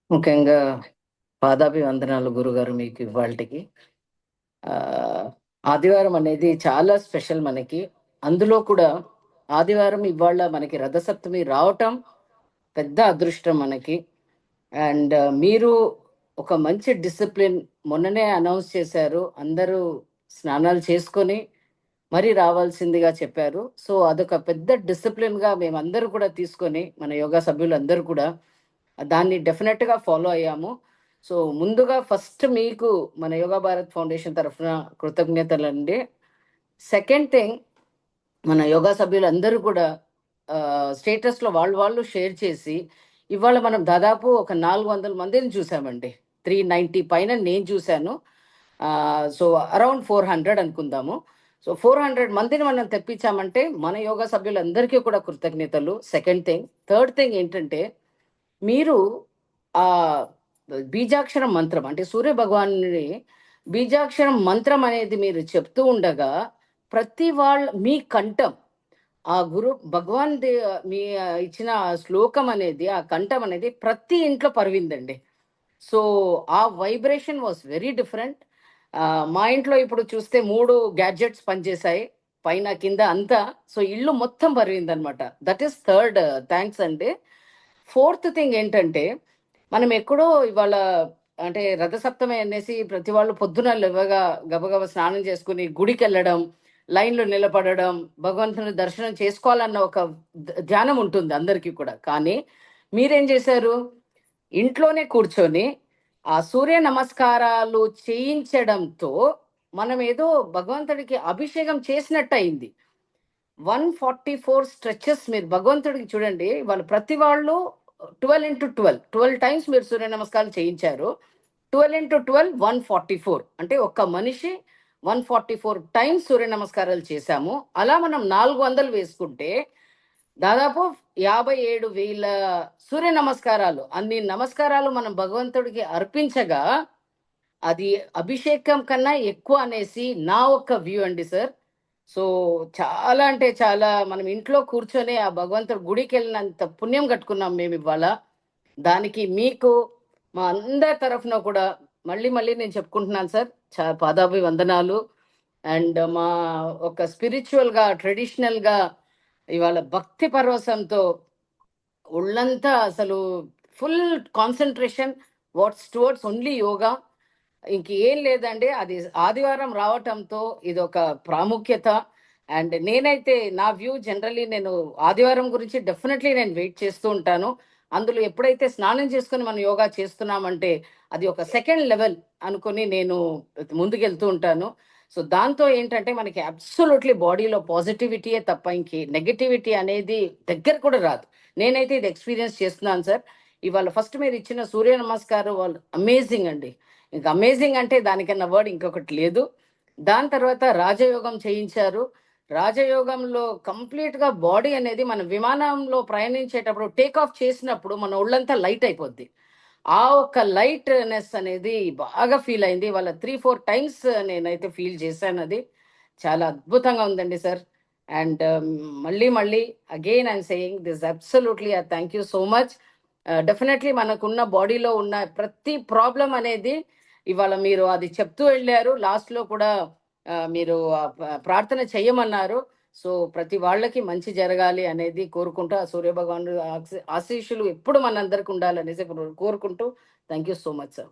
ముఖ్యంగా పాదాభివందనాలు గురుగారు మీకు ఇవాల్టికి. ఆదివారం అనేది చాలా స్పెషల్ మనకి. అందులో కూడా ఆదివారం ఇవాళ మనకి రథసప్తమి రావటం పెద్ద అదృష్టం మనకి. అండ్ మీరు ఒక మంచి డిసిప్లిన్ మొన్ననే అనౌన్స్ చేశారు. అందరూ స్నానాలు చేసుకొని మరి రావాల్సిందిగా చెప్పారు. సో, అదొక పెద్ద డిసిప్లిన్‌గా మేమందరూ కూడా తీసుకొని, మన యోగా సభ్యులందరూ కూడా దాన్ని డెఫినెట్‌గా ఫాలో అయ్యాము. సో, ముందుగా ఫస్ట్ మీకు మన యోగా భారత్ ఫౌండేషన్ తరఫున కృతజ్ఞతలండి. సెకండ్ థింగ్, మన యోగా సభ్యులందరూ కూడా స్టేటస్‌లో వాళ్ళు షేర్ చేసి, ఇవాళ మనం దాదాపు ఒక 400 మందిని చూసామండి. 390 పైన నేను చూసాను. సో, అరౌండ్ 400 అనుకుందాము. సో, 400 మందిని మనం తెప్పించామంటే, మన యోగా సభ్యులందరికీ కూడా కృతజ్ఞతలు. Second thing. థర్డ్ థింగ్ ఏంటంటే, మీరు ఆహ్, బీజాక్షరం మంత్రం అంటే సూర్య భగవానుడి బీజాక్షరం మంత్రం అనేది మీరు చెప్తూ ఉండగా, ప్రతి మీ కంఠం ఆ గురు భగవాన్ మీ ఇచ్చిన ఆ శ్లోకం అనేది, ఆ కంఠం అనేది ప్రతి ఇంట్లో పరివిందండి. సో, ఆ వైబ్రేషన్ వాస్ వెరీ డిఫరెంట్. మా ఇంట్లో ఇప్పుడు చూస్తే 3 గ్యాడ్జెట్స్ పనిచేశాయి. పైన, కింద అంతా. సో, ఇల్లు మొత్తం పరివిందనమాట. దట్ ఈస్ థర్డ్ థాంక్స్ అండి. ఫోర్త్ థింగ్ ఏంటంటే, మనం ఎక్కడో ఇవాళ అంటే రథసప్తమి అనేసి ప్రతి వాళ్ళు పొద్దున లేవగా గబగబా స్నానం చేసుకొని గుడికెళ్ళడం, లైన్‌లో నిలబడడం, భగవంతుని దర్శనం చేసుకోవాలన్న ఒక ధ్యానం ఉంటుంది అందరికీ కూడా. కానీ మీరేం చేశారు? ఇంట్లోనే కూర్చొని ఆ సూర్య నమస్కారాలు చేయించడంతో మనమేదో భగవంతుడికి అభిషేకం చేసినట్టయింది. 144 స్ట్రెచెస్ మీరు భగవంతుడికి చూడండి. వాళ్ళు ప్రతి వాళ్ళు 12 టైమ్స్ మీరు సూర్య నమస్కారాలు చేయించారు. 12 144 అంటే ఒక్క మనిషి 144 టైమ్స్ సూర్య నమస్కారాలు చేశాము. అలా మనం 400 వేసుకుంటే దాదాపు 57,000 సూర్య నమస్కారాలు. అన్ని నమస్కారాలు మనం భగవంతుడికి అర్పించగా అది అభిషేకం కన్నా ఎక్కువ అనేసి నా ఒక్క వ్యూ అండి సార్. సో, చాలా అంటే చాలా మనం ఇంట్లో కూర్చొని ఆ భగవంతుడి గుడికెళ్ళినంత పుణ్యం కట్టుకున్నాం మేమివాళ. దానికి మీకు మా అందరి తరఫున కూడా మళ్ళీ మళ్ళీ నేను చెప్పుకుంటున్నాను సార్. పాదాభివందనాలు. అండ్ మా ఒక స్పిరిచ్యువల్‌గా, ట్రెడిషనల్‌గా ఇవాళ భక్తి పరవశంతో ఒళ్ళంతా అసలు full concentration towards only yoga. ఇంకేం లేదండి. అది ఆదివారం రావటంతో ఇదొక ప్రాముఖ్యత. అండ్ నేనైతే నా వ్యూ జనరల్లీ నేను ఆదివారం గురించి డెఫినెట్‌లీ నేను వెయిట్ చేస్తూ ఉంటాను. అందులో ఎప్పుడైతే స్నానం చేసుకొని మనం యోగా చేస్తున్నామంటే అది ఒక సెకండ్ లెవెల్ అనుకుని నేను ముందుకెళ్తూ ఉంటాను. సో, దాంతో ఏంటంటే మనకి అబ్సల్యూట్‌లీ బాడీలో పాజిటివిటీయే తప్ప నెగటివిటీ అనేది దగ్గర కూడా రాదు. నేనైతే ఇది ఎక్స్‌పీరియన్స్ చేస్తున్నాను సార్. ఇవాళ ఫస్ట్ మీరిచ్చిన సూర్య నమస్కారం వాళ్ళు అమేజింగ్ అండి. ఇంక అమేజింగ్ అంటే దానికన్నా వర్డ్ ఇంకొకటి లేదు. దాని తర్వాత రాజయోగం చేయించారు. రాజయోగంలో కంప్లీట్‌గా బాడీ అనేది మన విమానంలో ప్రయాణించేటప్పుడు టేక్ ఆఫ్ చేసినప్పుడు మన ఒళ్ళంతా లైట్ అయిపోద్ది. ఆ ఒక్క లైట్‌నెస్ అనేది బాగా ఫీల్ అయింది. వాళ్ళ 3, 4 టైమ్స్ నేనైతే ఫీల్ చేశానది. చాలా అద్భుతంగా ఉందండి సార్. అండ్ మళ్ళీ మళ్ళీ again I'm saying this absolutely thank you so much. Definitely మనకున్న బాడీలో ఉన్న ప్రతి ప్రాబ్లమ్ అనేది ఇవాళ మీరు అది చెప్తూ వెళ్లారు. లాస్ట్‌లో కూడా మీరు ప్రార్థన చెయ్యమన్నారు. సో, ప్రతి వాళ్ళకి మంచి జరగాలి అనేది కోరుకుంటూ, ఆ సూర్య భగవానుడు ఆశీస్సులు ఎప్పుడు మనందరికి ఉండాలనేసి కోరుకుంటూ thank you so much sir.